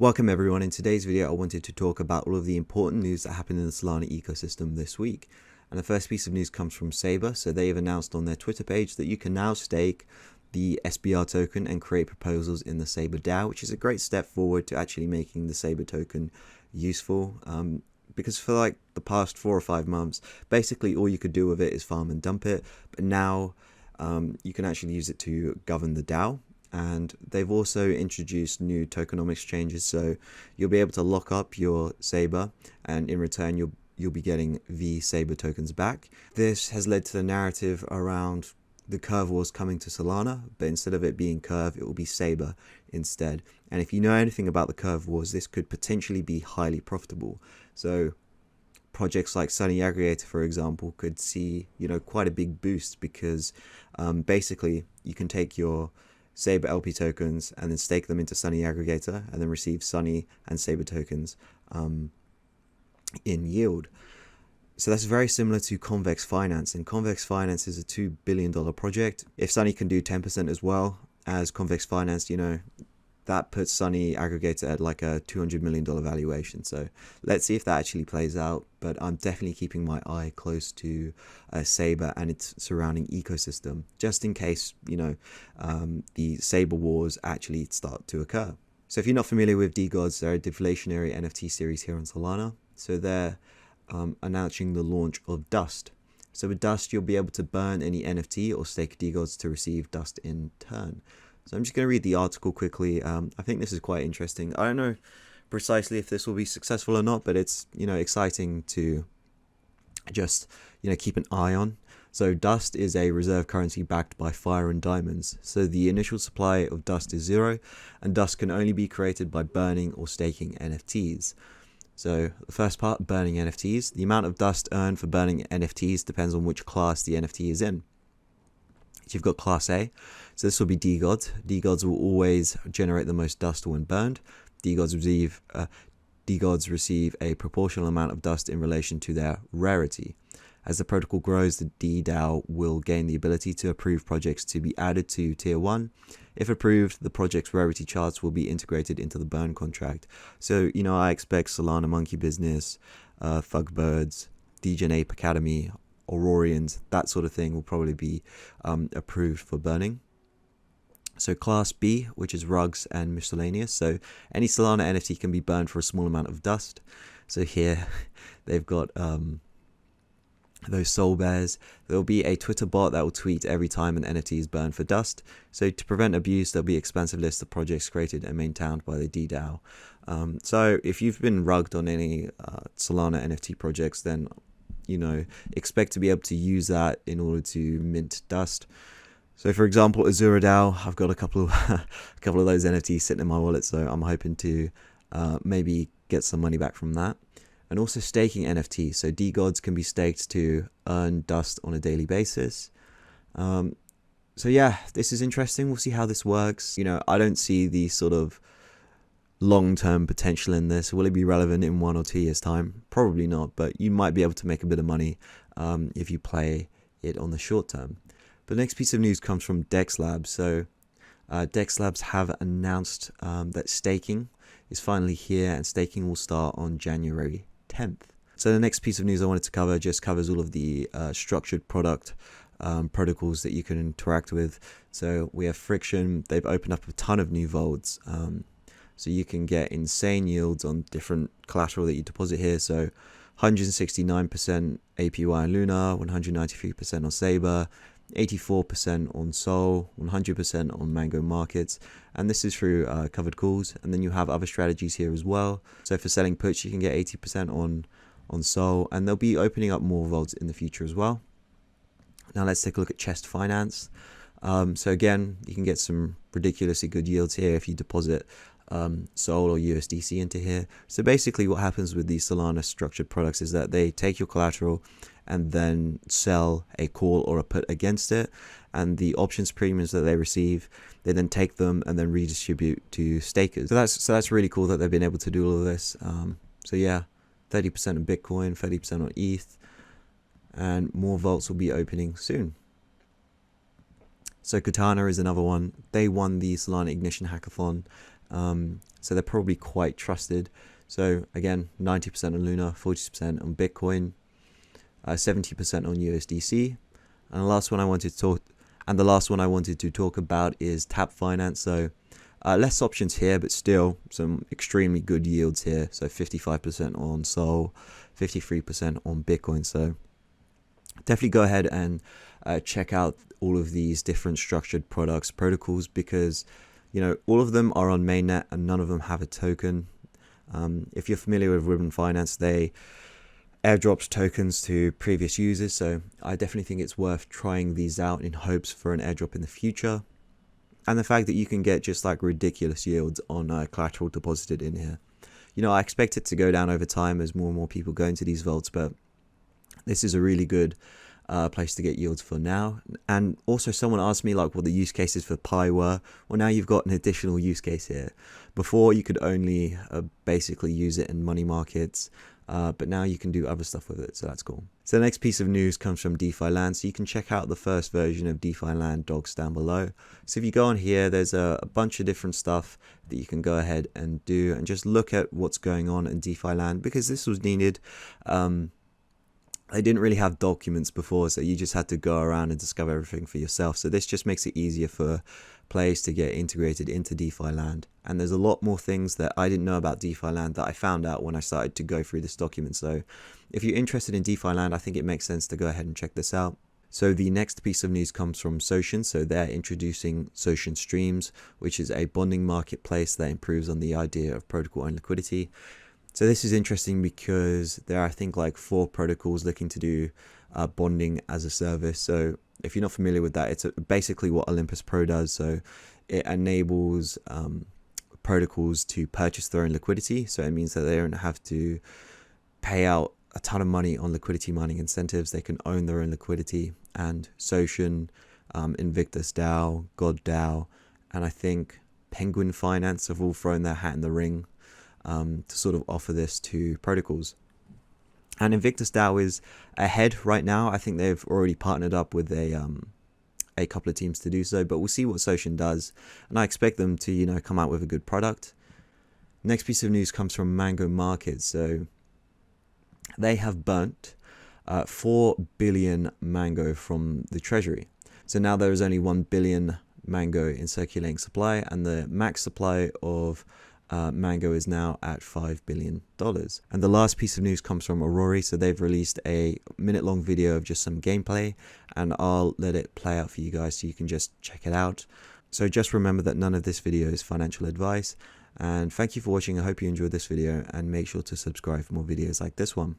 Welcome everyone. In today's video, I wanted to talk about all of the important news that happened in the Solana ecosystem this week. And the first piece of news comes from Saber. So they have announced on their Twitter page that you can now stake the SBR token and create proposals in the Saber DAO, which is a great step forward to actually making the Saber token useful. Because for like the past 4 or 5 months, basically all you could do with it is farm and dump it. But now you can actually use it to govern the DAO. And they've also introduced new tokenomics changes, so you'll be able to lock up your Saber, and in return you'll be getting the Saber tokens back. This has led to the narrative around the curve wars coming to Solana, but instead of it being curve, it will be Saber instead. And if you know anything about the curve wars, this could potentially be highly profitable. So projects like Sunny Aggregator, for example, could see quite a big boost because basically you can take your Saber LP tokens and then stake them into Sunny Aggregator and then receive Sunny and Saber tokens in yield. So that's very similar to Convex Finance, and Convex Finance is a $2 billion project. If Sunny can do 10% as well as Convex Finance, that puts Sunny Aggregator at like a $200 million valuation. So let's see if that actually plays out. But I'm definitely keeping my eye close to Saber and its surrounding ecosystem, just in case, the Saber wars actually start to occur. So if you're not familiar with DeGods, they're a deflationary NFT series here on Solana. So they're announcing the launch of Dust. So with Dust, you'll be able to burn any NFT or stake DeGods to receive Dust in turn. So I'm just going to read the article quickly. I think this is quite interesting. I don't know precisely if this will be successful or not, but it's, exciting to just, keep an eye on. So Dust is a reserve currency backed by fire and diamonds. So the initial supply of Dust is 0, and Dust can only be created by burning or staking NFTs. So the first part, burning NFTs. The amount of Dust earned for burning NFTs depends on which class the NFT is in. You've got Class A, so this will be DeGods. DeGods will always generate the most dust when burned. DeGods receive a proportional amount of dust in relation to their rarity. As the protocol grows, the DDAO will gain the ability to approve projects to be added to Tier 1. If approved, the project's rarity charts will be integrated into the burn contract. So, I expect Solana Monkey Business, Thugbirds, Degen Ape Academy, Aurorians, that sort of thing will probably be approved for burning. So Class B, which is rugs and miscellaneous. So any Solana NFT can be burned for a small amount of dust. So here they've got those soul bears. There'll be a Twitter bot that will tweet every time an NFT is burned for dust. So to prevent abuse, there'll be expansive lists of projects created and maintained by the DDAO. So if you've been rugged on any Solana NFT projects, then expect to be able to use that in order to mint dust. So for example, Azura DAO, I've got a couple of those NFTs sitting in my wallet, so I'm hoping to maybe get some money back from that. And also staking NFTs. So DeGods can be staked to earn dust on a daily basis. So yeah, this is interesting. We'll see how this works. I don't see the sort of long-term potential in this. Will it be relevant in 1 or 2 years' time? Probably not, but you might be able to make a bit of money if you play it on the short term. But the next piece of news comes from Dex Labs. So Dex Labs have announced that staking is finally here, and staking will start on January 10th. So the next piece of news I wanted to cover just covers all of the structured product protocols that you can interact with. So we have Friction. They've opened up a ton of new vaults. So you can get insane yields on different collateral that you deposit here. So 169% APY on Luna, 193% on Saber, 84% on Sol, 100% on Mango Markets. And this is through covered calls. And then you have other strategies here as well. So for selling puts, you can get 80% on Sol. And they'll be opening up more vaults in the future as well. Now let's take a look at Chest Finance. So again, you can get some ridiculously good yields here if you deposit Sol or USDC into here. So basically what happens with these Solana structured products is that they take your collateral and then sell a call or a put against it, and the options premiums that they receive, they then take them and then redistribute to stakers. So that's really cool that they've been able to do all of this. So yeah, 30% on Bitcoin, 30% on ETH, and more vaults will be opening soon. So Katana is another one. They won the Solana Ignition Hackathon So they're probably quite trusted. So again, 90% on Luna, 40% on Bitcoin, 70% on USDC. And the last one I wanted to talk about is Tap Finance. So less options here, but still some extremely good yields here. So 55% on Sol, 53% on Bitcoin. So definitely go ahead and check out all of these different structured protocols, because all of them are on mainnet and none of them have a token. If you're familiar with Ribbon Finance, they airdrops tokens to previous users, so I definitely think it's worth trying these out in hopes for an airdrop in the future. And the fact that you can get just like ridiculous yields on collateral deposited in here. I expect it to go down over time as more and more people go into these vaults, but this is a really good place to get yields for now. And also someone asked me like what the use cases for Pi were. Well, now you've got an additional use case here. Before you could only basically use it in money markets, but now you can do other stuff with it, so that's cool. So the next piece of news comes from DeFi Land, so you can check out the first version of DeFi Land docs down below. So if you go on here, there's a bunch of different stuff that you can go ahead and do and just look at what's going on in DeFi Land, because this was needed. They didn't really have documents before, so you just had to go around and discover everything for yourself. So this just makes it easier for players to get integrated into DeFi Land. And there's a lot more things that I didn't know about DeFi Land that I found out when I started to go through this document. So if you're interested in DeFi Land, I think it makes sense to go ahead and check this out. So the next piece of news comes from Socian. So they're introducing Socian Streams, which is a bonding marketplace that improves on the idea of protocol-owned liquidity. So this is interesting because there are, I think, like 4 protocols looking to do bonding as a service. So if you're not familiar with that, it's basically what Olympus Pro does. So it enables protocols to purchase their own liquidity. So it means that they don't have to pay out a ton of money on liquidity mining incentives. They can own their own liquidity. And Socian, Invictus DAO, God DAO, and I think Penguin Finance have all thrown their hat in the ring to sort of offer this to protocols. And Invictus DAO is ahead right now. I think they've already partnered up with a couple of teams to do so, but we'll see what Socian does, and I expect them to come out with a good product. Next piece of news comes from Mango Market. So they have burnt 4 billion Mango from the treasury. So now there is only 1 billion Mango in circulating supply, and the max supply of Mango is now at $5 billion. And the last piece of news comes from Aurora. So they've released a minute-long video of just some gameplay, and I'll let it play out for you guys so you can just check it out. So just remember that none of this video is financial advice, and thank you for watching. I hope you enjoyed this video, and make sure to subscribe for more videos like this one.